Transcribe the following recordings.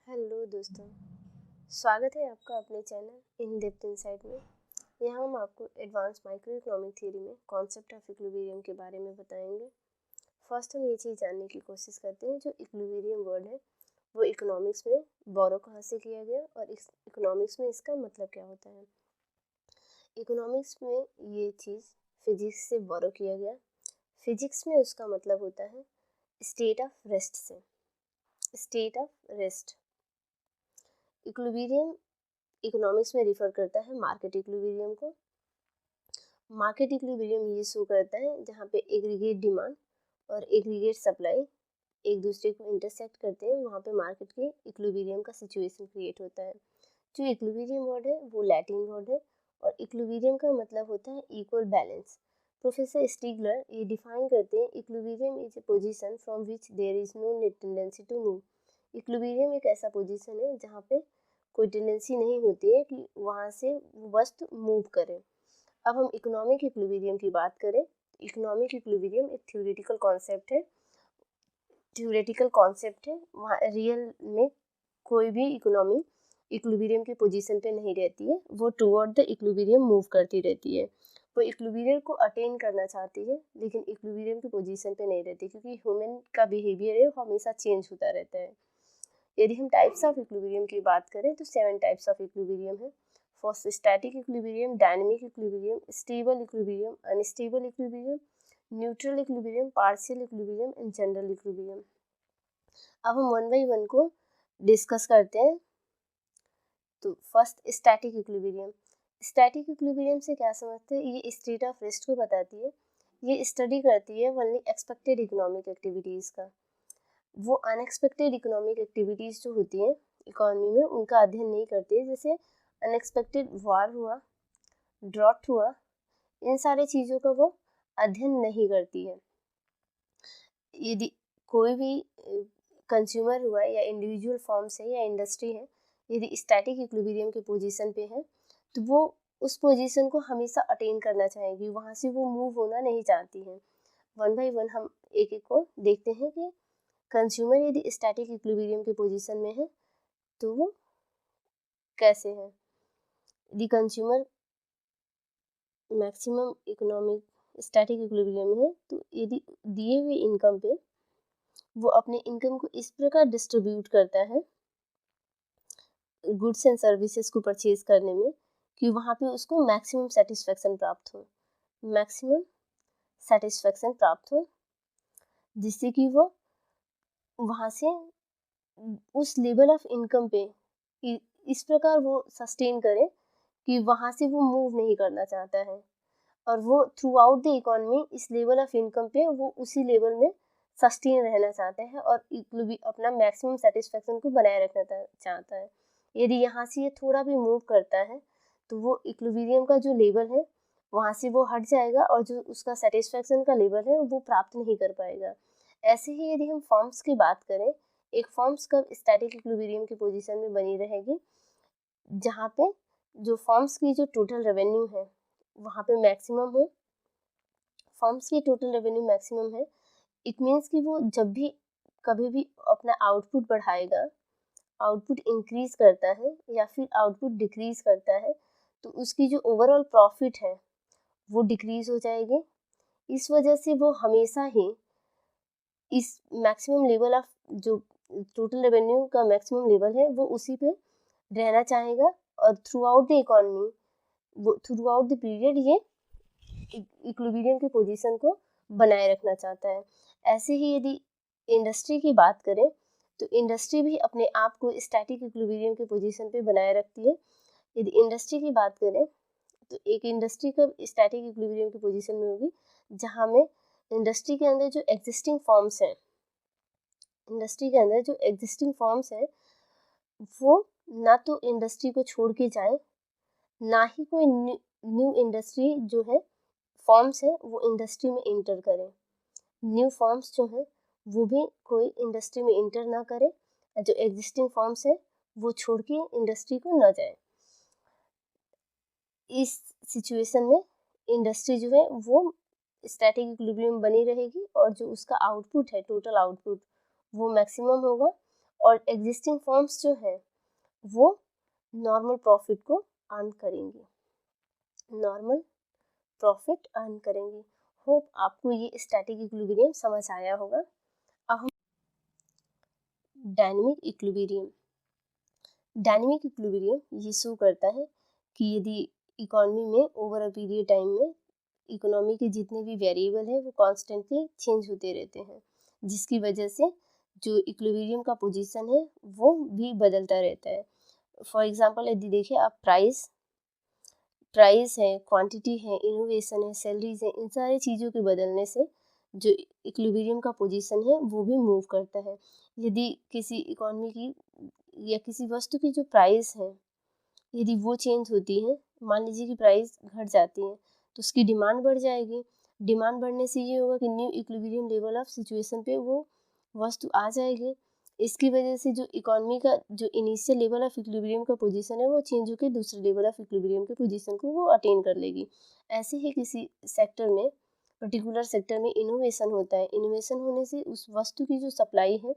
Hello दोस्तों, स्वागत है आपका अपने चैनल इन डेप्थ इनसाइट में। यहाँ हम आपको एडवांस माइक्रो इकोनॉमिक थ्योरी में कॉन्सेप्ट ऑफ इक्विलिब्रियम के बारे में बताएंगे। फर्स्ट हम ये चीज़ जानने की कोशिश करते हैं, जो इक्विलिब्रियम वर्ड है वो इकोनॉमिक्स में बोरो कहाँ से किया गया और इकोनॉमिक्स में इसका मतलब क्या होता है। इकोनॉमिक्स में ये चीज़ फिजिक्स से बोरो किया गया। फिजिक्स में उसका मतलब होता है स्टेट ऑफ रेस्ट से, state of rest. Equilibrium economics में रिफर करता है मार्केट इक्विलिब्रियम को। मार्केट इक्विलिब्रियम ये शो करता है जहाँ पे एग्रीगेट डिमांड और एग्रीगेट सप्लाई एक दूसरे को इंटरसेक्ट करते हैं, वहाँ पे मार्केट के इक्विलिब्रियम का सिचुएशन क्रिएट होता है। जो इक्विलिब्रियम वर्ड है वो लैटिन वर्ड है और इक्विलिब्रियम का मतलब होता है इक्वल बैलेंस। प्रोफेसर स्टीगलर ये डिफाइन करते हैं, equilibrium is a position from which there is no tendency to move. Equilibrium एक ऐसा पोजीशन है जहाँ पे कोई टेंडेंसी नहीं होती है कि वहाँ से वस्तु मूव करे। अब हम इकोनॉमिक इक्विलिब्रियम की बात करें। इकोनॉमिक इक्विलिब्रियम एक थ्योरेटिकल कॉन्सेप्ट है, वहाँ रियल में कोई भी इकोनॉमी इक्विलिब्रियम की पोजीशन पे नहीं रहती है, वो टुवर्ड द इक्विलिब्रियम मूव करती रहती है। वो इक्विलिब्रियम को अटेन करना चाहती है लेकिन इक्विलिब्रियम की पोजीशन पे नहीं रहती, क्योंकि ह्यूमन का बिहेवियर है वो हमेशा चेंज होता रहता है। यदि हम टाइप्स ऑफ इक्विलिब्रियम की बात करें तो 7 टाइप्स ऑफ इक्विलिब्रियम है। First static equilibrium, dynamic equilibrium, stable equilibrium, unstable equilibrium, neutral equilibrium, partial equilibrium and general equilibrium. अब हम वन बाई वन को डिस्कस करते हैं। तो first static equilibrium. Static equilibrium से क्या समझते हैं, ये स्टेट ऑफ रेस्ट को बताती है। ये स्टडी करती है ओनली एक्सपेक्टेड इकोनॉमिक एक्टिविटीज़ का। वो अनएक्सपेक्टेड इकोनॉमिक एक्टिविटीज़ जो होती हैं इकोनॉमी में उनका अध्ययन नहीं करती है। जैसे अनएक्सपेक्टेड वार हुआ, ड्रॉट हुआ, इन सारे चीज़ों का वो अध्ययन नहीं करती है। यदि कोई भी कंज्यूमर हुआ या इंडिविजुअल फॉर्म्स है या इंडस्ट्री है, यदि स्टैटिक इक्विलिब्रियम के पोजीशन पे है तो वो उस पोजीशन को हमेशा अटेन करना चाहेगी, वहाँ से वो मूव होना नहीं चाहती है। वन बाई वन हम एक एक को देखते हैं कि कंज्यूमर यदि स्टैटिक इक्विलिब्रियम के पोजीशन में है तो वो कैसे है। यदि consumer maximum economic static equilibrium में है तो यदि दिए हुए इनकम पे वो अपने इनकम को इस प्रकार डिस्ट्रीब्यूट करता है गुड्स एंड सर्विसेज को परचेज करने में कि वहाँ पे उसको मैक्सिमम सेटिस्फेक्शन प्राप्त हो, मैक्सिमम सेटिस्फेक्शन प्राप्त हो, जिससे कि वो वहाँ से उस लेवल ऑफ इनकम पे इस प्रकार वो सस्टेन करे कि वहाँ से वो मूव नहीं करना चाहता है और वो थ्रू आउट द इकोनॉमी इस लेवल ऑफ इनकम पे वो उसी लेवल में सस्टेन रहना चाहता है और अपना मैक्सिमम सेटिस्फेक्शन को बनाए रखना चाहता है। यदि यहाँ से ये थोड़ा भी मूव करता है तो वो इक्विलिब्रियम का जो लेवल है वहाँ से वो हट जाएगा और जो उसका सेटिस्फेक्शन का लेवल है वो प्राप्त नहीं कर पाएगा। ऐसे ही यदि हम फॉर्म्स की बात करें, एक फॉर्म्स कब स्टैटिक इक्विलिब्रियम की पोजीशन में बनी रहेगी, जहाँ पे जो फॉर्म्स की जो टोटल रेवेन्यू है वहाँ पे मैक्सिमम हो, फॉर्म्स की टोटल रेवेन्यू मैक्सिमम है। इट मीन्स कि वो जब भी कभी भी अपना आउटपुट बढ़ाएगा, आउटपुट इंक्रीज करता है या फिर आउटपुट डिक्रीज करता है तो उसकी जो ओवरऑल प्रॉफिट है वो डिक्रीज हो जाएगी। इस वजह से वो हमेशा ही इस मैक्सिमम लेवल ऑफ जो टोटल रेवेन्यू का मैक्सिमम लेवल है वो उसी पे रहना चाहेगा और थ्रू आउट द इकोनॉमी, वो थ्रू आउट द पीरियड ये इक्विलिब्रियम की पोजीशन को बनाए रखना चाहता है। ऐसे ही यदि इंडस्ट्री की बात करें तो इंडस्ट्री भी अपने आप को स्टैटिक इक्विलिब्रियम की पोजीशन पे बनाए रखती है। यदि इंडस्ट्री की बात करें तो एक इंडस्ट्री कब स्टैटिक इक्विलिब्रियम की पोजीशन में होगी, जहाँ में इंडस्ट्री के अंदर जो एग्जिस्टिंग फॉर्म्स हैं, इंडस्ट्री के अंदर जो एग्जिस्टिंग फॉर्म्स हैं वो ना तो इंडस्ट्री को छोड़ के जाए, ना ही कोई न्यू इंडस्ट्री जो है फॉर्म्स है वो इंडस्ट्री में इंटर करें। न्यू फॉर्म्स जो है वो भी कोई इंडस्ट्री में इंटर ना करे, जो एग्जिस्टिंग फॉर्म्स है वो छोड़ के इंडस्ट्री को ना जाए। इस सिचुएशन में इंडस्ट्री जो है वो स्टैटिक इक्विलिब्रियम बनी रहेगी और जो उसका आउटपुट है, टोटल आउटपुट, वो मैक्सिमम होगा और एग्जिस्टिंग फर्म्स जो हैं वो नॉर्मल प्रॉफिट को अर्न करेंगी, नॉर्मल प्रॉफिट अर्न करेंगी। होप आपको ये स्टैटिक इक्विलिब्रियम समझ आया होगा। अब हम डायनेमिक इक्विलिब्रियम, डायनेमिक इक्विलिब्रियम ये शो करता है कि यदि इकोनॉमी में ओवर अ पीरियड टाइम में इकोनॉमी के जितने भी वेरिएबल हैं वो कॉन्स्टेंटली चेंज होते रहते हैं, जिसकी वजह से जो इक्विलिब्रियम का पोजीशन है वो भी बदलता रहता है। फॉर एग्जांपल यदि देखिए आप प्राइस है, क्वांटिटी है, इनोवेशन है, सैलरीज है, इन सारी चीज़ों के बदलने से जो इक्विलिब्रियम का पोजीशन है वो भी मूव करता है। यदि किसी इकोनॉमी की या किसी वस्तु की जो प्राइस है यदि वो चेंज होती है, मान लीजिए कि प्राइस घट जाती है तो उसकी डिमांड बढ़ जाएगी। डिमांड बढ़ने से ये होगा कि new equilibrium level of situation पे वो वस्तु आ जाएगी। इसकी वजह से जो इकोनॉमी का जो इनिशियल लेवल ऑफ इक्विलिब्रियम का पोजीशन है वो चेंज होकर दूसरे लेवल ऑफ इक्विलिब्रियम के पोजीशन को वो अटेन कर लेगी। ऐसे ही किसी सेक्टर में, पर्टिकुलर सेक्टर में इनोवेशन होता है। इनोवेशन होने से उस वस्तु की जो सप्लाई है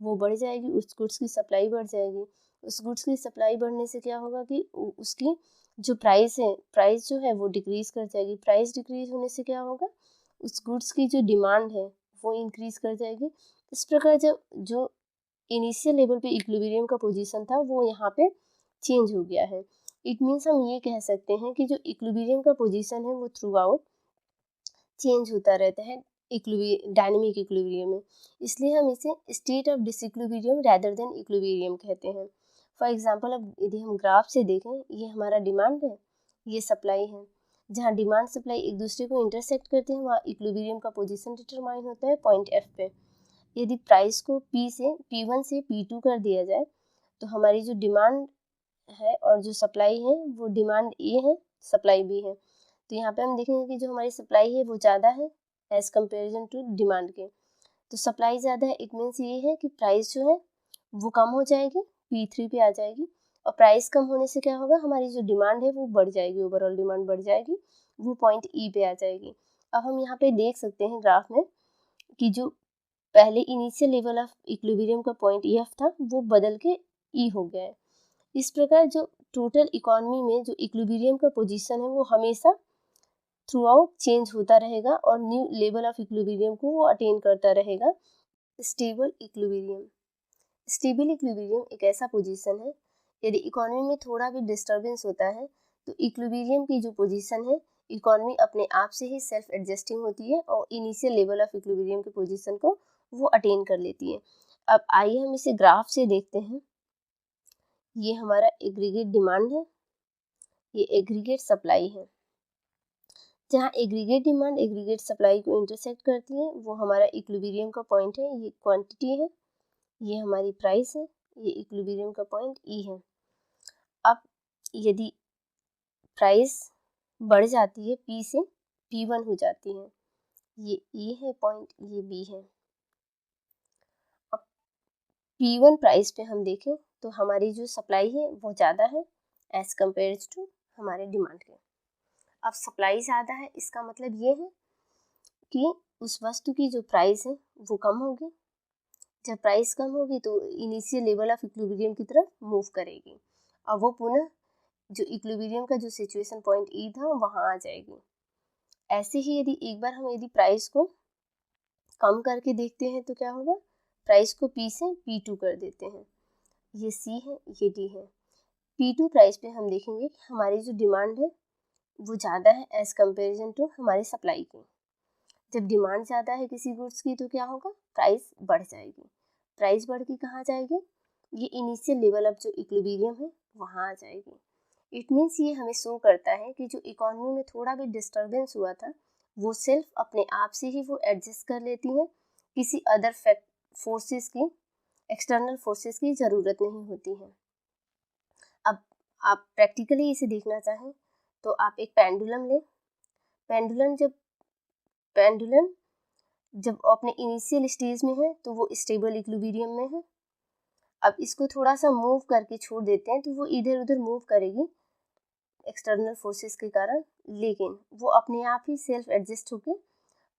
वो बढ़ जाएगी, उस गुड्स की सप्लाई बढ़ जाएगी। उस गुड्स की सप्लाई बढ़ने से क्या होगा कि उसकी जो प्राइस है, प्राइस जो है वो डिक्रीज कर जाएगी। प्राइस डिक्रीज होने से क्या होगा, उस गुड्स की जो डिमांड है वो इंक्रीज कर जाएगी। इस प्रकार जब जो इनिशियल लेवल पे इक्विलिब्रियम का पोजीशन था वो यहाँ पे चेंज हो गया है। इट मीन्स हम ये कह सकते हैं कि जो इक्विलिब्रियम का पोजीशन है वो थ्रू आउट चेंज होता रहता है डायनेमिक इक्विलिब्रियम में। इसलिए हम इसे state of disequilibrium rather than equilibrium कहते हैं। फॉर एग्जांपल अब यदि हम ग्राफ से देखें, ये हमारा डिमांड है, ये सप्लाई है। जहाँ डिमांड सप्लाई एक दूसरे को इंटरसेक्ट करते हैं वहाँ इक्विलिब्रियम का पोजीशन डिटरमाइन होता है पॉइंट एफ पे। यदि प्राइस को P1 से P2 कर दिया जाए तो हमारी जो डिमांड है और जो सप्लाई है वो डिमांड A है, सप्लाई B है। तो यहाँ पे हम देखेंगे कि जो हमारी सप्लाई है वो ज़्यादा है एज कंपेरिजन टू डिमांड के। तो सप्लाई ज़्यादा है, इट मीन्स ये है कि प्राइस जो है वो कम हो जाएगी, P3 पे आ जाएगी। और प्राइस कम होने से क्या होगा, हमारी जो डिमांड है वो बढ़ जाएगी, ओवरऑल डिमांड बढ़ जाएगी, वो पॉइंट E पे आ जाएगी। अब हम यहाँ पे देख सकते हैं ग्राफ में कि जो पहले इनिशियल लेवल ऑफ इक्विलिब्रियम का पॉइंट F था वो बदल के E हो गया है। इस प्रकार जो टोटल इकोनॉमी में जो इक्विलिब्रियम का पोजीशन है वो हमेशा थ्रू आउट चेंज होता रहेगा और न्यू लेवल ऑफ इक्विलिब्रियम को वो अटेन करता रहेगा। स्टेबल इक्विलिब्रियम, स्टेबल इक्विलिब्रियम एक ऐसा पोजीशन है यदि इकोनॉमी में थोड़ा भी डिस्टर्बेंस होता है तो इक्विलिब्रियम की जो पोजीशन है इकोनॉमी अपने आप से ही सेल्फ एडजस्टिंग होती है और इनिशियल लेवल ऑफ इक्विलिब्रियम के पोजीशन को वो अटेन कर लेती है। अब आइए हम इसे ग्राफ से देखते हैं। ये हमारा एग्रीगेट डिमांड है, ये एग्रीगेट सप्लाई है। जहाँ एग्रीगेट डिमांड एग्रीगेट सप्लाई को इंटरसेक्ट करती है वो हमारा इक्विलिब्रियम का पॉइंट है। ये क्वांटिटी है, ये हमारी प्राइस है, ये इक्विलिब्रियम का पॉइंट ई है। अब यदि प्राइस बढ़ जाती है P से P1 हो जाती है, ये E है पॉइंट, ये B है। अब P1 प्राइस पे हम देखें तो हमारी जो सप्लाई है वो ज़्यादा है एज कम्पेयर टू हमारे डिमांड के। अब सप्लाई ज़्यादा है इसका मतलब ये है कि उस वस्तु की जो प्राइस है वो कम होगी। जब प्राइस कम होगी तो इनिशियल लेवल ऑफ इक्विलिब्रियम की तरफ मूव करेगी और वो पुनः जो इक्विलिब्रियम का जो सिचुएशन पॉइंट ई था वहाँ आ जाएगी। ऐसे ही यदि एक बार हम यदि प्राइस को कम करके देखते हैं तो क्या होगा, प्राइस को P से P2 कर देते हैं, ये C है, ये D है। P2 प्राइस पे हम देखेंगे कि हमारी जो डिमांड है वो ज़्यादा है एज कंपेरिजन टू हमारी सप्लाई की। जब डिमांड ज़्यादा है किसी गुड्स की तो क्या होगा, प्राइस बढ़ जाएगी। प्राइस बढ़ के कहाँ जाएगी, ये इनिशियल लेवल ऑफ जो इक्विलिब्रियम है वहाँ आ जाएगी। इट मीन्स ये हमें शो करता है कि जो इकोनॉमी में थोड़ा भी डिस्टर्बेंस हुआ था वो सिर्फ अपने आप से ही वो एडजस्ट कर लेती है, किसी अदर फोर्सेस की, एक्सटर्नल फोर्सेस की ज़रूरत नहीं होती है। अब आप प्रैक्टिकली इसे देखना चाहें तो आप एक पेंडुलम लें। पेंडुलम जब अपने इनिशियल स्टेज में है तो वो स्टेबल इक्विलिब्रियम में है। अब इसको थोड़ा सा मूव करके छोड़ देते हैं तो वो इधर उधर मूव करेगी एक्सटर्नल फोर्सेस के कारण, लेकिन वो अपने आप ही सेल्फ एडजस्ट होके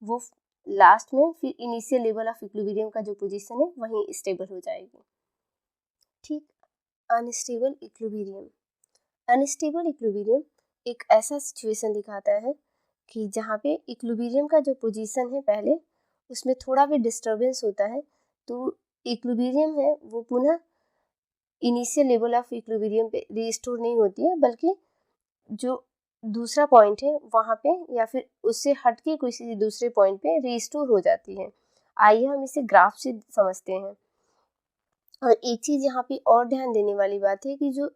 वो लास्ट में फिर इनिशियल लेवल ऑफ इक्विलिब्रियम का जो पोजीशन है वहीं स्टेबल हो जाएगी। ठीक। Unstable equilibrium. अनस्टेबल इक्विलिब्रियम एक ऐसा सिचुएशन दिखाता है कि जहाँ पे इक्विलिब्रियम का जो पोजीशन है पहले उसमें थोड़ा भी डिस्टरबेंस होता है तो इक्विलिब्रियम है वो पुनः इनिशियल लेवल ऑफ इक्विलिब्रियम पे रीस्टोर नहीं होती है, बल्कि जो दूसरा पॉइंट है वहाँ पे या फिर उससे हट के किसी दूसरे पॉइंट पे रीस्टोर हो जाती है। आइए हम इसे ग्राफ से समझते हैं। और एक चीज़ यहाँ पे और ध्यान देने वाली बात है कि जो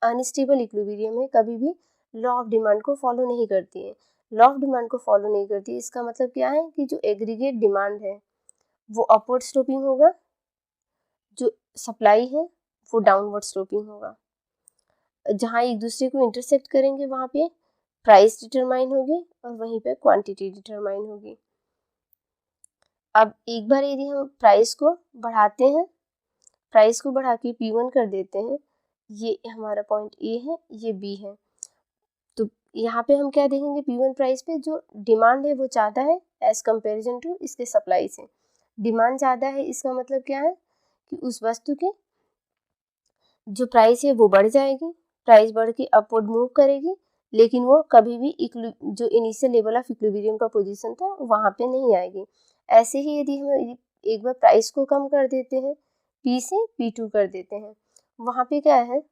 अनस्टेबल इक्विलिब्रियम है कभी भी लॉ ऑफ डिमांड को फॉलो नहीं करती है। लॉ ऑफ डिमांड को फॉलो नहीं करती, इसका मतलब क्या है कि जो एग्रीगेट डिमांड है वो अपवर्ड स्लोपिंग होगा, जो सप्लाई है वो डाउनवर्ड स्लोपिंग होगा। जहाँ एक दूसरे को इंटरसेक्ट करेंगे वहाँ पे प्राइस डिटरमाइन होगी और वहीं पे क्वांटिटी डिटरमाइन होगी। अब एक बार यदि हम प्राइस को बढ़ाते हैं, प्राइस को बढ़ा के P1 कर देते हैं, ये हमारा पॉइंट A है, ये B है, तो यहाँ पे हम क्या देखेंगे P1 प्राइस पे जो डिमांड है वो ज़्यादा है एज कंपेरिजन टू इसके सप्लाई से। डिमांड ज़्यादा है इसका मतलब क्या है कि उस वस्तु के जो प्राइस है वो बढ़ जाएगी, प्राइस बढ़ के अपवर्ड मूव करेगी, लेकिन वो कभी भी जो इनिशियल लेवल ऑफ इक्विलिब्रियम का पोजीशन था वहाँ पे नहीं आएगी। ऐसे ही यदि हम एक बार प्राइस को कम कर देते हैं, P से P2 कर देते हैं, वहाँ पे क्या है,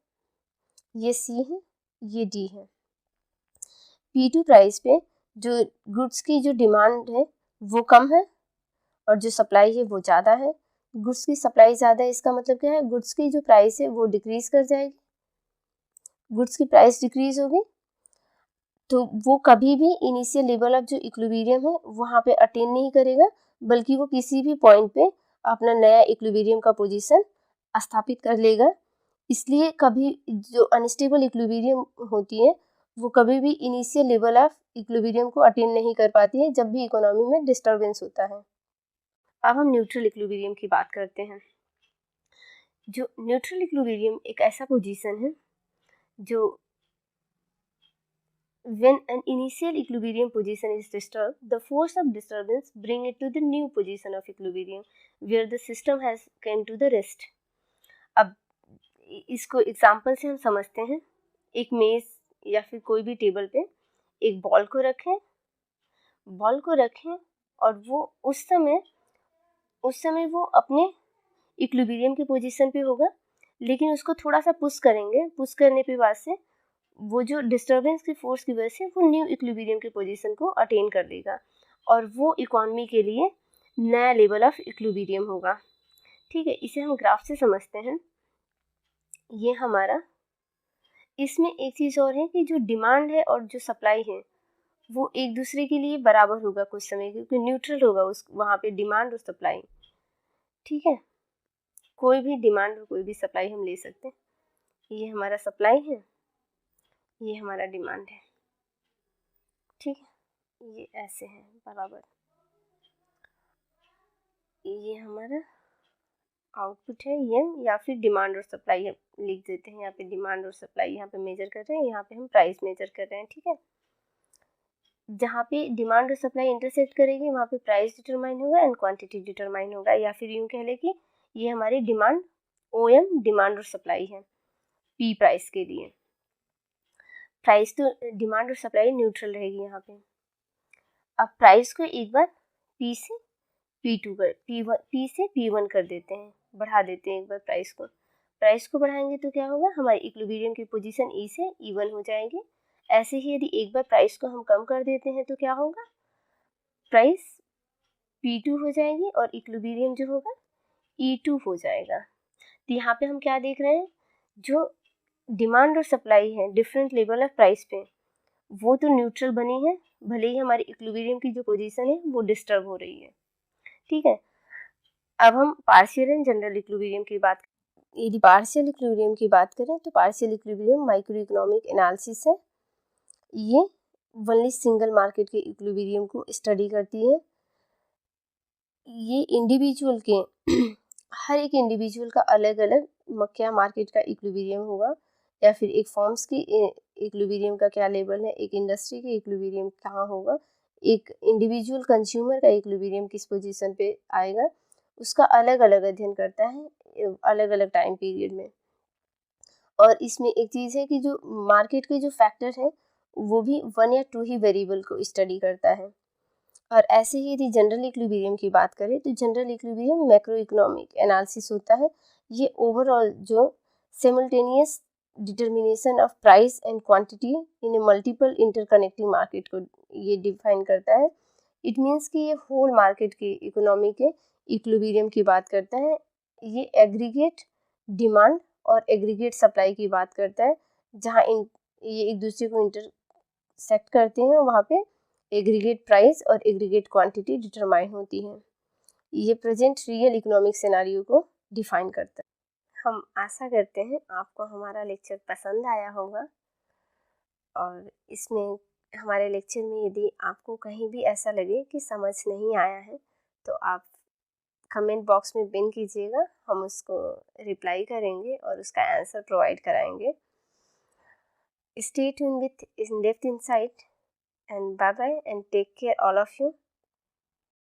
ये C है, ये D है। P2 प्राइस पे जो गुड्स की जो डिमांड है वो कम है और जो सप्लाई है वो ज़्यादा है। गुड्स की सप्लाई ज़्यादा है इसका मतलब क्या है, गुड्स की जो प्राइस है वो डिक्रीज कर जाएगी। गुड्स की प्राइस डिक्रीज होगी तो वो कभी भी इनिशियल लेवल ऑफ जो इक्विलिब्रियम है वहाँ पे अटेन नहीं करेगा, बल्कि वो किसी भी पॉइंट पे अपना नया इक्विलिब्रियम का पोजीशन स्थापित कर लेगा। इसलिए कभी जो अनस्टेबल इक्विलिब्रियम होती है वो कभी भी इनिशियल लेवल ऑफ इक्विलिब्रियम को अटेन नहीं कर पाती है जब भी इकोनॉमी में डिस्टर्बेंस होता है। अब हम न्यूट्रल इक्विलिब्रियम की बात करते हैं। जो न्यूट्रल इक्विलिब्रियम एक ऐसा पोजीशन है जो when an initial equilibrium position is disturbed, the force of disturbance bring it to the new position of equilibrium where the system has came to the rest. अब इसको एग्जाम्पल से हम समझते हैं। एक मेज या फिर कोई भी टेबल पे एक बॉल को रखें और वो उस समय वो अपने इक्विलिब्रियम के पोजीशन पे होगा, लेकिन उसको थोड़ा सा पुश करेंगे, पुश करने पे बाद से वो जो डिस्टर्बेंस की फोर्स की वजह से वो न्यू इक्विलिब्रियम के पोजीशन को अटेन कर लेगा और वो इकोनॉमी के लिए नया लेवल ऑफ इक्विलिब्रियम होगा। ठीक है, इसे हम ग्राफ से समझते हैं। ये हमारा, इसमें एक चीज़ और है कि जो डिमांड है और जो सप्लाई है वो एक दूसरे के लिए बराबर होगा कुछ समय, क्योंकि न्यूट्रल होगा उस वहाँ पे डिमांड और सप्लाई। ठीक है, कोई भी डिमांड और कोई भी सप्लाई हम ले सकते हैं। ये हमारा सप्लाई है, ये हमारा डिमांड है। ठीक है, ये ऐसे है बराबर। ये हमारा आउटपुट है ये, या फिर डिमांड और सप्लाई हम लिख देते हैं। यहाँ पे डिमांड और सप्लाई यहाँ पे मेजर कर रहे हैं, यहाँ पे हम प्राइस मेजर कर रहे हैं। ठीक है, जहाँ पे डिमांड और सप्लाई इंटरसेक्ट करेगी वहाँ पे प्राइस डिटरमाइन होगा एंड क्वांटिटी डिटरमाइन होगा, या फिर यूँ कह ले कि ये हमारी डिमांड OM डिमांड और सप्लाई है P प्राइस के लिए। प्राइस तो डिमांड और सप्लाई न्यूट्रल रहेगी यहाँ पे। अब प्राइस को एक बार P से P2 कर P से P1 कर देते हैं, बढ़ा देते हैं एक बार प्राइस को बढ़ाएंगे तो क्या होगा, हमारी इक्विलिब्रियम की पोजीशन E से E1 हो जाएगी। ऐसे ही यदि एक बार प्राइस को हम कम कर देते हैं तो क्या होगा, प्राइस P2 हो जाएगी और इक्विलिब्रियम जो होगा E2 हो जाएगा। तो यहाँ पे हम क्या देख रहे हैं, जो डिमांड और सप्लाई है डिफरेंट लेवल ऑफ प्राइस पे वो तो न्यूट्रल बनी है, भले ही हमारी इक्विलिब्रियम की जो पोजीशन है वो डिस्टर्ब हो रही है। ठीक है, अब हम पार्शियल एंड जनरल इक्विलिब्रियम की बात, यदि पार्शियल इक्विलिब्रियम की बात करें तो partial equilibrium micro economic analysis है। ये ओनली सिंगल मार्केट के इक्विलिब्रियम को स्टडी करती है। ये इंडिविजुअल के हर एक इंडिविजुअल का अलग अलग क्या मार्केट का इक्विलिब्रियम होगा, या फिर एक फॉर्म्स की इक्विलिब्रियम का क्या लेवल है, एक इंडस्ट्री के इक्विलिब्रियम कहाँ होगा, एक इंडिविजुअल कंज्यूमर का इक्विलिब्रियम किस पोजीशन पे आएगा, उसका अलग अलग अध्ययन करता है अलग अलग टाइम पीरियड में। और इसमें एक चीज़ है कि जो मार्केट के जो फैक्टर हैं वो भी 1 या 2 ही वेरिएबल को स्टडी करता है। और ऐसे ही यदि जनरल इक्विलिब्रियम की बात करें तो general equilibrium macro economic analysis होता है। ये ओवरऑल जो simultaneous determination of price and quantity in A multiple interconnecting market को ये डिफाइन करता है। इट मीन्स कि ये होल मार्केट के इकोनॉमी के इक्विलिब्रियम की बात करता है। ये एग्रीगेट डिमांड और एग्रीगेट सप्लाई की बात करता है, जहाँ ये एक दूसरे को इंटरसेक्ट करते हैं, वहाँ पे एग्रीगेट प्राइस और एग्रीगेट क्वांटिटी डिटरमाइन होती है। ये प्रेजेंट रियल इकोनॉमिक सिनेरियो को डिफाइन करता है। हम आशा करते हैं आपको हमारा लेक्चर पसंद आया होगा, और इसमें हमारे लेक्चर में यदि आपको कहीं भी ऐसा लगे कि समझ नहीं आया है तो आप कमेंट बॉक्स में पिन कीजिएगा, हम उसको रिप्लाई करेंगे और उसका आंसर प्रोवाइड कराएंगे। Stay tuned with in-depth insight, and bye bye and take care all of you.